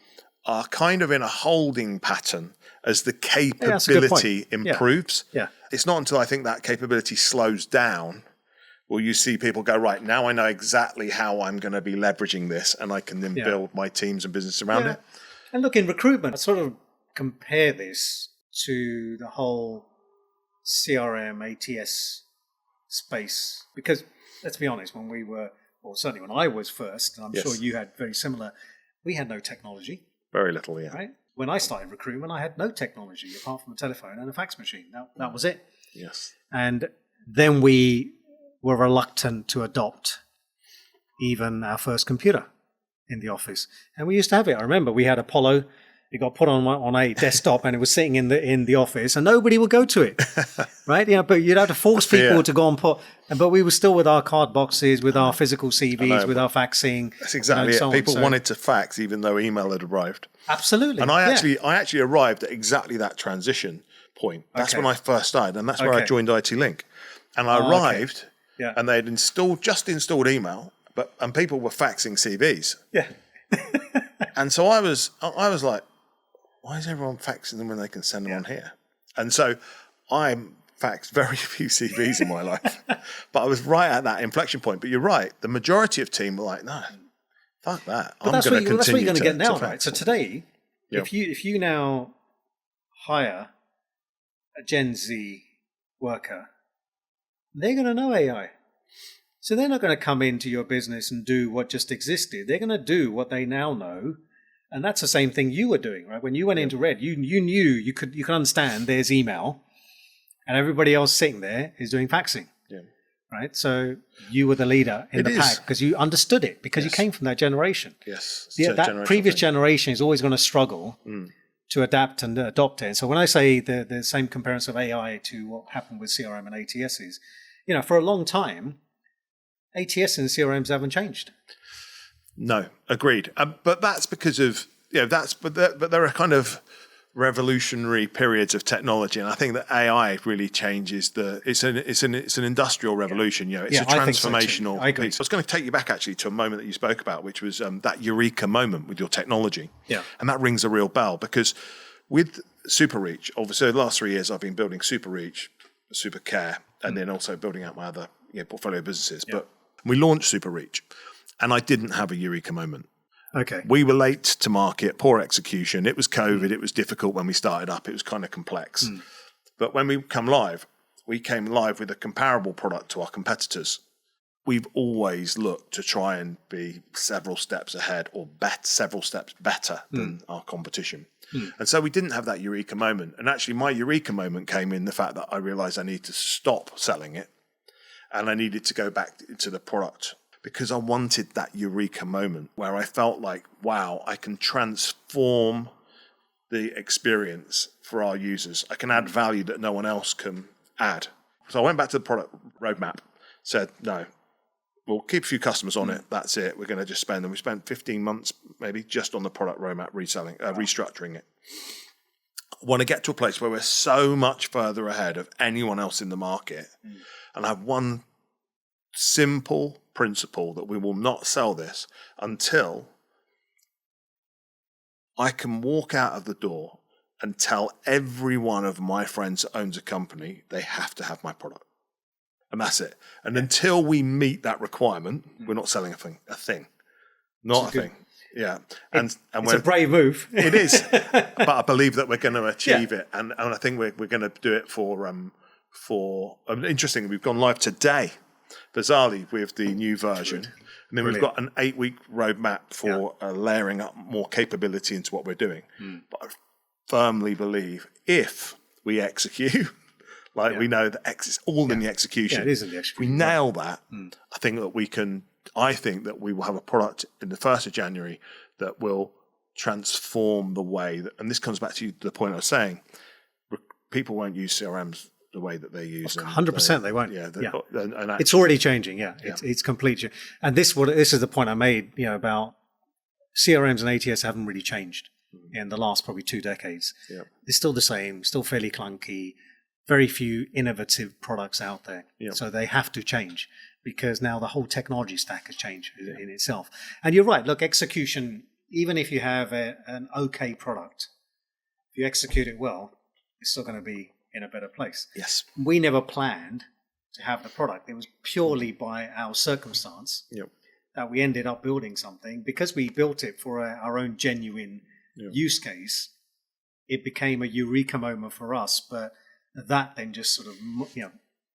are kind of in a holding pattern as the capability improves. Yeah. It's not until I think that capability slows down will you see people go, right, now I know exactly how I'm going to be leveraging this, and I can then build my teams and business around it. And look, in recruitment, I sort of compare this to the whole CRM, ATS space. Because let's be honest, when we were, or certainly when I was first, and I'm sure you had very similar, we had no technology. Very little, yeah. Right? When I started recruitment, I had no technology apart from a telephone and a fax machine. That was it. Yes. And then we were reluctant to adopt even our first computer in the office. And we used to have it. I remember we had Apollo. It got put on a desktop and it was sitting in the office and nobody would go to it. Right? But you'd have to force people to go and but we were still with our card boxes, with our physical CVs, with our faxing. That's exactly it. People wanted to fax even though email had arrived. Absolutely. And I actually arrived at exactly that transition point. That's when I first started, and that's where I joined IT Link. And I arrived, and they'd just installed email, and people were faxing CVs. Yeah. And so I was like, why is everyone faxing them when they can send them on here? And so I faxed very few CVs in my life, but I was right at that inflection point. But you're right, the majority of team were like, no, fuck that. But that's what you're going to get now, right? So today, if you now hire a Gen Z worker, they're going to know AI. So they're not going to come into your business and do what just existed. They're going to do what they now know. And that's the same thing you were doing, right? When you went into Red, you knew you could understand there's email and everybody else sitting there is doing faxing. Yeah. Right? So you were the leader in the pack because you understood it because you came from that generation. Yes. That previous generation is always going to struggle to adapt and adopt it. And so when I say the same comparison of AI to what happened with CRM and ATS is, for a long time, ATS and CRMs haven't changed. No, agreed. But that's because of but there are kind of revolutionary periods of technology, and I think that AI really changes it's an industrial revolution. It's a transformational piece. I was going to take you back actually to a moment that you spoke about, which was that eureka moment with your technology. Yeah, and that rings a real bell because with Superreach, obviously the last 3 years I've been building Superreach, Supercare, and then also building out my other portfolio businesses. Yeah. But we launched Superreach. And I didn't have a eureka moment. Okay. We were late to market, poor execution. It was COVID. It was difficult when we started up. It was kind of complex. But when we came live with a comparable product to our competitors. We've always looked to try and be several steps ahead or several steps better than our competition. And so we didn't have that eureka moment. And actually my eureka moment came in the fact that I realized I needed to stop selling it and I needed to go back into the product. Because I wanted that eureka moment where I felt like, wow, I can transform the experience for our users. I can add value that no one else can add. So I went back to the product roadmap, said, no, we'll keep a few customers on it. That's it. We're going to just spend them. We spent 15 months maybe just on the product roadmap restructuring it. I want to get to a place where we're so much further ahead of anyone else in the market. And I have one simple principle that we will not sell this until I can walk out of the door and tell every one of my friends that owns a company they have to have my product. And that's it. And until we meet that requirement, we're not selling a thing. Not a thing. Yeah. And it's a brave move. It is. But I believe that we're going to achieve it. And I think we're going to do it for interesting, we've gone live today. Bizarrely, with the new version. And then we've got an 8-week roadmap for layering up more capability into what we're doing. But I firmly believe if we execute Like we know that it's all in the execution. Yeah, it is in the If we execution. nail that, I think that we will have a product in the 1st of January that will transform the way that, and this comes back to the point I was saying, people won't use CRMs the way that they use them. 100% they won't. Yeah. And It's already changing. Yeah. It's completely. And this is the point I made, about CRMs and ATS haven't really changed in the last probably 2 decades. Yeah. It's still the same, still fairly clunky, very few innovative products out there. Yeah. So they have to change because now the whole technology stack has changed in itself. And you're right. Look, execution, even if you have an okay product, if you execute it well, it's still going to be in a better place. Yes. We never planned to have the product. It was purely by our circumstance that we ended up building something. Because we built it for our own genuine use case, it became a eureka moment for us. But that then just sort of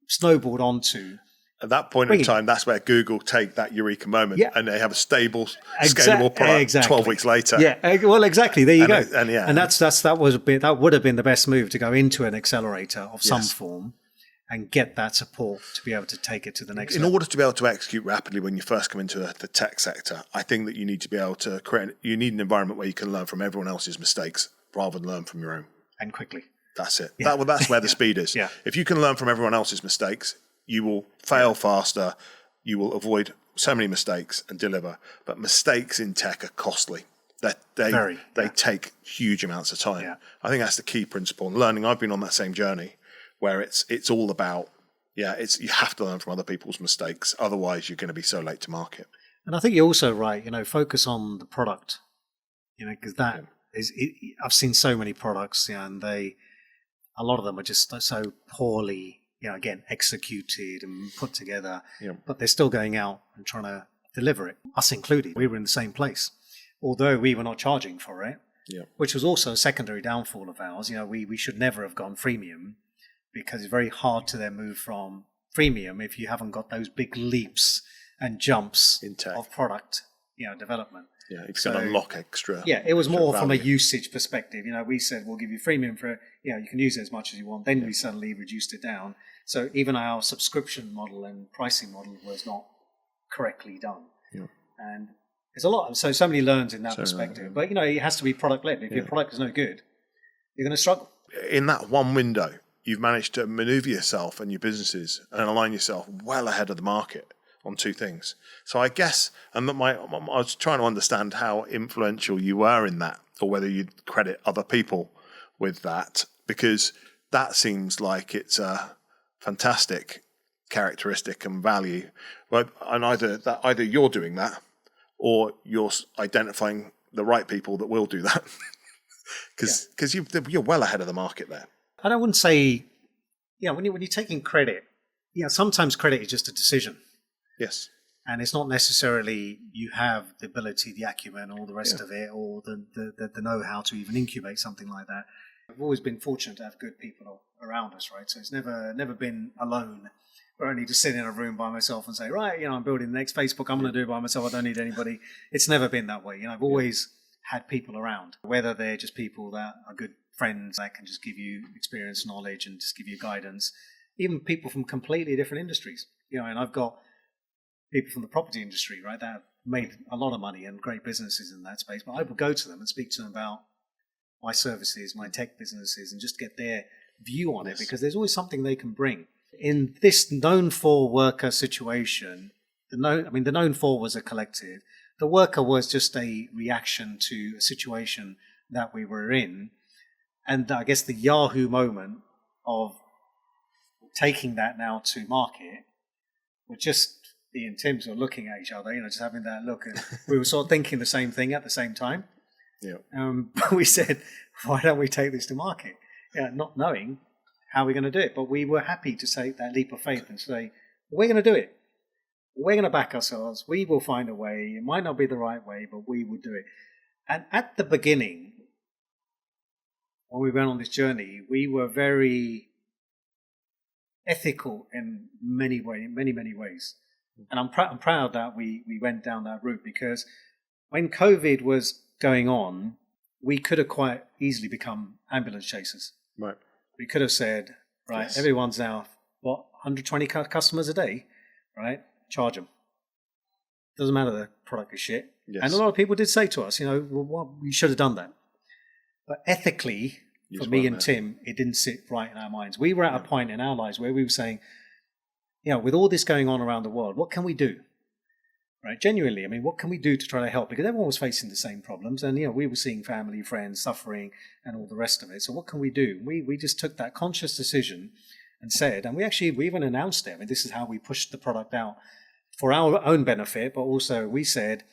snowballed onto. At that point in time, that's where Google take that eureka moment and they have a stable, scalable product 12 weeks later. Yeah, well, exactly. There you go. And that would have been the best move, to go into an accelerator of some form and get that support to be able to take it to the next level. In order to be able to execute rapidly when you first come into the tech sector, I think that you need to be able to you need an environment where you can learn from everyone else's mistakes rather than learn from your own. And quickly. That's it. Yeah. That's where the speed is. Yeah. If you can learn from everyone else's mistakes, you will fail faster, you will avoid so many mistakes and deliver. But mistakes in tech are costly. They take huge amounts of time. Yeah. I think that's the key principle. And learning, I've been on that same journey where it's all about, you have to learn from other people's mistakes. Otherwise, you're going to be so late to market. And I think you're also right, focus on the product, because that is, I've seen so many products, and a lot of them are just so poorly again, executed and put together, but they're still going out and trying to deliver it, us included. We were in the same place, although we were not charging for it, which was also a secondary downfall of ours. We should never have gone freemium, because it's very hard to then move from freemium if you haven't got those big leaps and jumps of product development. Yeah, it's going to unlock extra. Yeah, it was more value. from a usage perspective. We said we'll give you freemium for, you can use it as much as you want. Then we suddenly reduced it down. So even our subscription model and pricing model was not correctly done. Yeah. And there's a lot. So many learns in that perspective. But it has to be product led. If your product is no good, you're going to struggle. In that one window, you've managed to maneuver yourself and your businesses and align yourself well ahead of the market on 2 things. So I guess, and I was trying to understand how influential you were in that, or whether you'd credit other people with that, because that seems like it's a fantastic characteristic and value. And either you're doing that, or you're identifying the right people that will do that, because you're well ahead of the market there. And I wouldn't say, when you're taking credit, sometimes credit is just a decision. Yes. And it's not necessarily you have the ability, the acumen, all the rest of it, or the know-how to even incubate something like that. I've always been fortunate to have good people around us, right? So it's never been alone, or only to sit in a room by myself and say, right, I'm building the next Facebook, I'm going to do it by myself, I don't need anybody. It's never been that way. I've always had people around, whether they're just people that are good friends that can just give you experience, knowledge, and just give you guidance, even people from completely different industries. And I've got people from the property industry, right, that have made a lot of money and great businesses in that space. But I would go to them and speak to them about my services, my tech businesses, and just get their view on it, because there's always something they can bring. In this known for Wurkr situation, the known for was a collective. The Wurkr was just a reaction to a situation that we were in. And I guess the Yahoo moment of taking that now to market was just the Tims were looking at each other, just having that look. And we were sort of thinking the same thing at the same time. Yeah. But we said, why don't we take this to market? Not knowing how we're going to do it. But we were happy to take that leap of faith and say, we're going to do it. We're going to back ourselves. We will find a way. It might not be the right way, but we will do it. And at the beginning, when we went on this journey, we were very ethical in many ways. And I'm proud that we went down that route, because when COVID was going on, we could have quite easily become ambulance chasers. Right. We could have said, right? Yes. Everyone's now, 120 customers a day, right? Charge them. Doesn't matter the product is shit. Yes. And a lot of people did say to us, you should have done that. But ethically, for me and Tim, it didn't sit right in our minds. We were at a point in our lives where we were saying, with all this going on around the world, what can we do? Right? Genuinely, I mean, what can we do to try to help? Because everyone was facing the same problems. And, we were seeing family, friends suffering and all the rest of it. So what can we do? We just took that conscious decision and said, and we even announced it. I mean, this is how we pushed the product out for our own benefit. But also we said,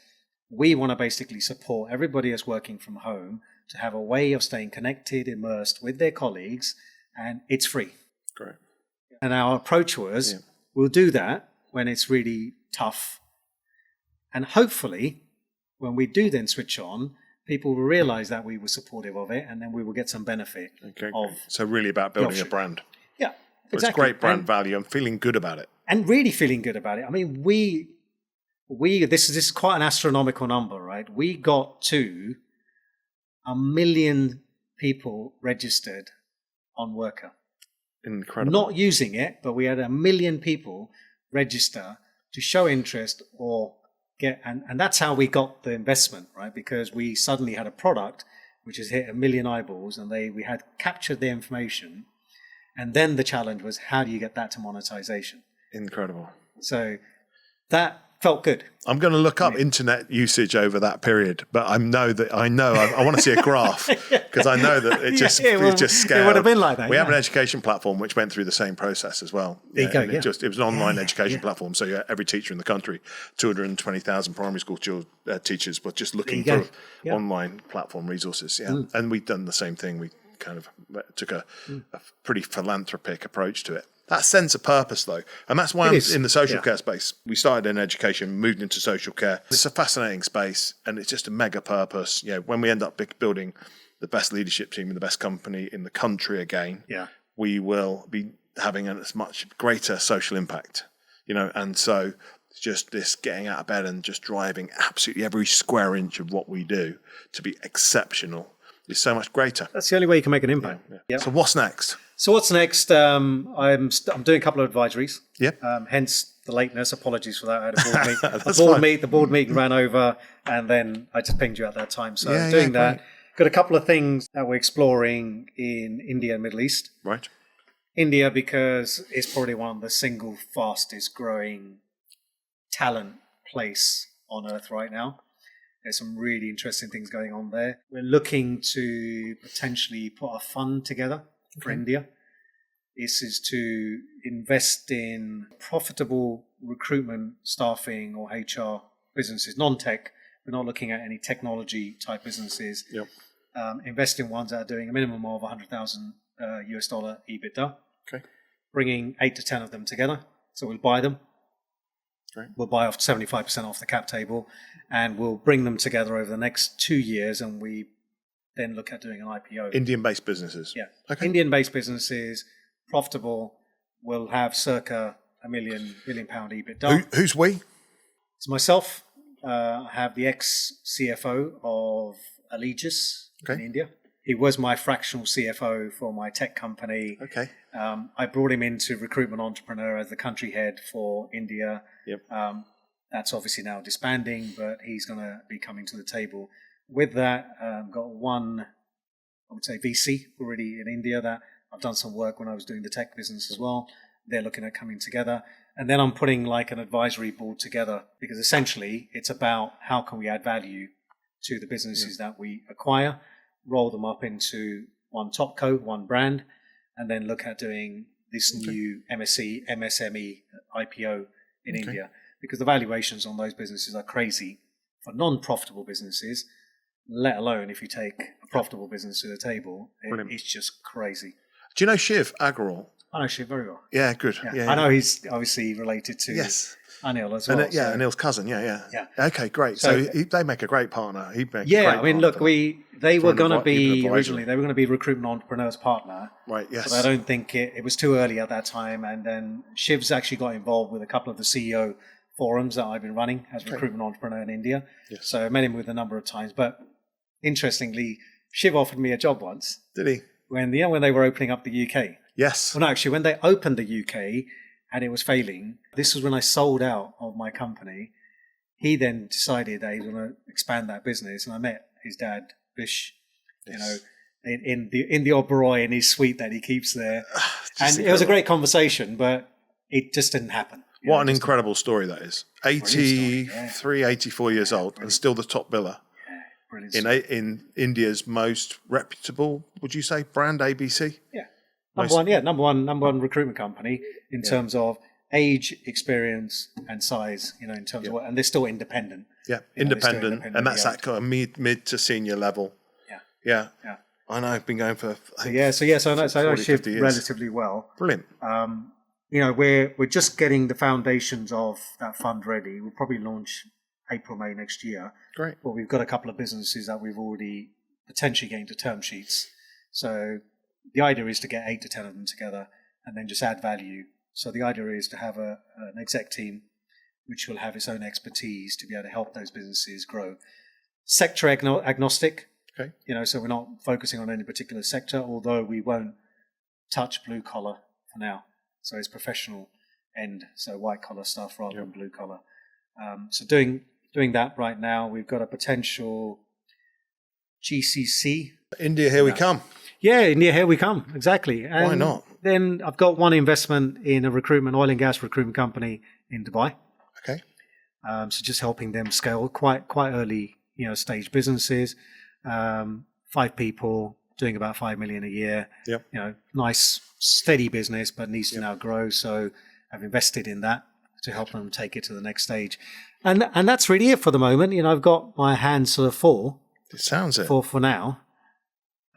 we want to basically support everybody that's working from home to have a way of staying connected, immersed with their colleagues, and it's free. Great. And our approach was, we'll do that when it's really tough. And hopefully, when we do then switch on, people will realize that we were supportive of it, and then we will get some benefit of. So really about building a brand. Yeah, exactly. It's great brand value and feeling good about it. And really feeling good about it. I mean, this is quite an astronomical number, right? We got to 1 million people registered on Wurkr. Incredible. Not using it, but we had 1 million people register to show interest or get, and that's how we got the investment, right? Because we suddenly had a product which has hit 1 million eyeballs, and we had captured the information, and then the challenge was, how do you get that to monetization? Incredible. So that felt good. I'm going to look up internet usage over that period, but I want to see a graph because I know that it just scaled. It would have been like that. We have an education platform which went through the same process as well. There you go. It was an online education platform. So every teacher in the country, 220,000 primary school teachers were just looking for online platform resources. Yeah, and we've done the same thing. We kind of took a pretty philanthropic approach to it. That sense of purpose, though, and that's why I'm in the social care space. We started in education, moved into social care. It's a fascinating space, and it's just a mega purpose. When we end up building the best leadership team and the best company in the country again, we will be having a much greater social impact. And so it's just this getting out of bed and just driving absolutely every square inch of what we do to be exceptional is so much greater. That's the only way you can make an impact. Yeah. So what's next? So what's next? I'm doing a couple of advisories. Yep. Hence the lateness. Apologies for that. I had a board meeting. The board meeting ran over, and then I just pinged you at that time. So I'm doing that. Got a couple of things that we're exploring in India and Middle East. Right. India, because it's probably one of the single fastest growing talent place on earth right now. There's some really interesting things going on there. We're looking to potentially put a fund together for India. This is to invest in profitable recruitment, staffing or HR businesses, non-tech. We're not looking at any technology type businesses. Yep. Invest in ones that are doing a minimum of $100,000 US dollar EBITDA. Okay. Bringing 8 to 10 of them together. So we'll buy them. Right. We'll buy off 75% off the cap table, and we'll bring them together over the next 2 years, and we then look at doing an IPO. Indian-based businesses. Yeah. Okay. Indian-based businesses, profitable, will have circa £1 million EBITDA. Who's we? It's myself. I have the ex-CFO of Allegis in India. He was my fractional CFO for my tech company. Okay. I brought him into Recruitment Entrepreneur as the country head for India. Yep. That's obviously now disbanding, but he's going to be coming to the table. With that, got one, I would say, VC already in India that I've done some work when I was doing the tech business as well. They're looking at coming together. And then I'm putting like an advisory board together, because essentially it's about how can we add value to the businesses that we acquire, roll them up into one top co, one brand, and then look at doing this new MSME IPO in India, because the valuations on those businesses are crazy for non-profitable businesses, let alone if you take a profitable business to the table. It's just crazy. Do you know Shiv Agarwal? I know Shiv very well. Yeah, good. Yeah. I know he's obviously related to Annil as well. Annil's cousin. Yeah. Okay, great. So they make a great partner. He'd make a great I mean, look, they were going to be originally, they were going to be Recruitment Entrepreneurs partner. Right, yes. But I don't think it was too early at that time. And then Shiv's actually got involved with a couple of the CEO forums that I've been running as Recruitment Entrepreneur in India. Yes. So I met him with a number of times. But interestingly, Shiv offered me a job once. Did he? When they were opening up the UK. Yes. Well, no, actually, when they opened the UK and it was failing, this was when I sold out of my company. He then decided that he was going to expand that business, and I met his dad, Bish, you know, in the Oberoi in his suite that he keeps there. And it was a great conversation, but it just didn't happen. What an incredible story that is. 83, 84 years old, and still the top biller. In India's most reputable, would you say, brand, ABC? Yeah. Number one recruitment company in terms of age, experience, and size, you know, in terms of what, and they're still independent. Yeah, independent, and that's that kind of mid to senior level. Yeah. I know, I've been going for, I know Shiv relatively well. Brilliant. You know, we're just getting the foundations of that fund ready. We'll probably launch April, May next year. Great. But we've got a couple of businesses that we've already potentially getting to term sheets. So the idea is to get 8 to 10 of them together and then just add value. So the idea is to have an exec team which will have its own expertise to be able to help those businesses grow. Sector agnostic. Okay. You know, so we're not focusing on any particular sector, although we won't touch blue collar for now. So it's professional end, so white collar stuff rather than blue collar. So doing that right now. We've got a potential GCC. India, here we come. Yeah, India, here we come. Exactly. And why not? Then I've got one investment in a oil and gas recruitment company in Dubai. Okay. So just helping them scale quite early, you know, stage businesses. 5 people doing about 5 million a year. Yep. You know, nice steady business, but needs to now grow. So I've invested in that to help them take it to the next stage. And that's really it for the moment. You know, I've got my hands sort of full. It sounds it. For now.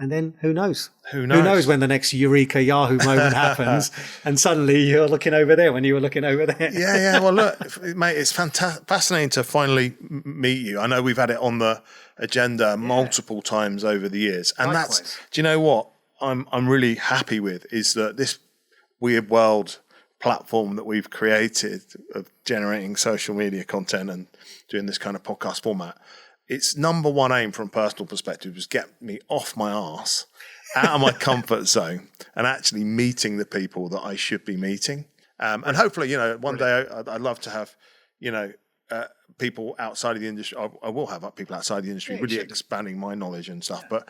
And then who knows? Who knows? Who knows when the next Eureka Yahoo moment happens and suddenly you're looking over there when you were looking over there. Yeah. Well, look, mate, it's fascinating to finally meet you. I know we've had it on the agenda multiple times over the years. And Likewise. Do you know what I'm really happy with is that this weird world platform that we've created of generating social media content and doing this kind of podcast format, its number one aim from a personal perspective was get me off my arse, out of my comfort zone, and actually meeting the people that I should be meeting. And hopefully, you know, one day I'd love to have, you know, people outside of the industry. I will have people outside the industry really expanding my knowledge and stuff. But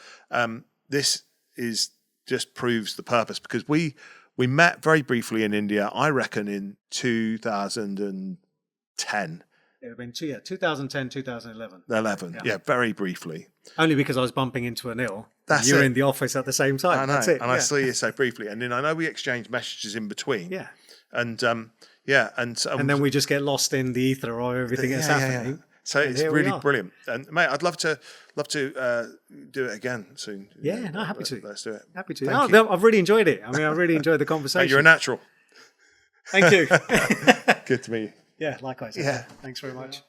this is just proves the purpose, because we met very briefly in India, I reckon in 2010. It would have been 2010, 2011. 11, yeah, very briefly. Only because I was bumping into Annil. That's you were it. in the office at the same time. I know, That's it. and I saw you so briefly. And then I know we exchanged messages in between. Yeah. And and then we just get lost in the ether of everything that's happening. Yeah. So it's really brilliant. And mate, I'd love to do it again soon. Yeah, no, happy to. Let's do it. Happy to. I've really enjoyed it. I mean, I really enjoyed the conversation. You're a natural. Thank you. Good to meet you. Yeah, likewise. Yeah. Thanks very much.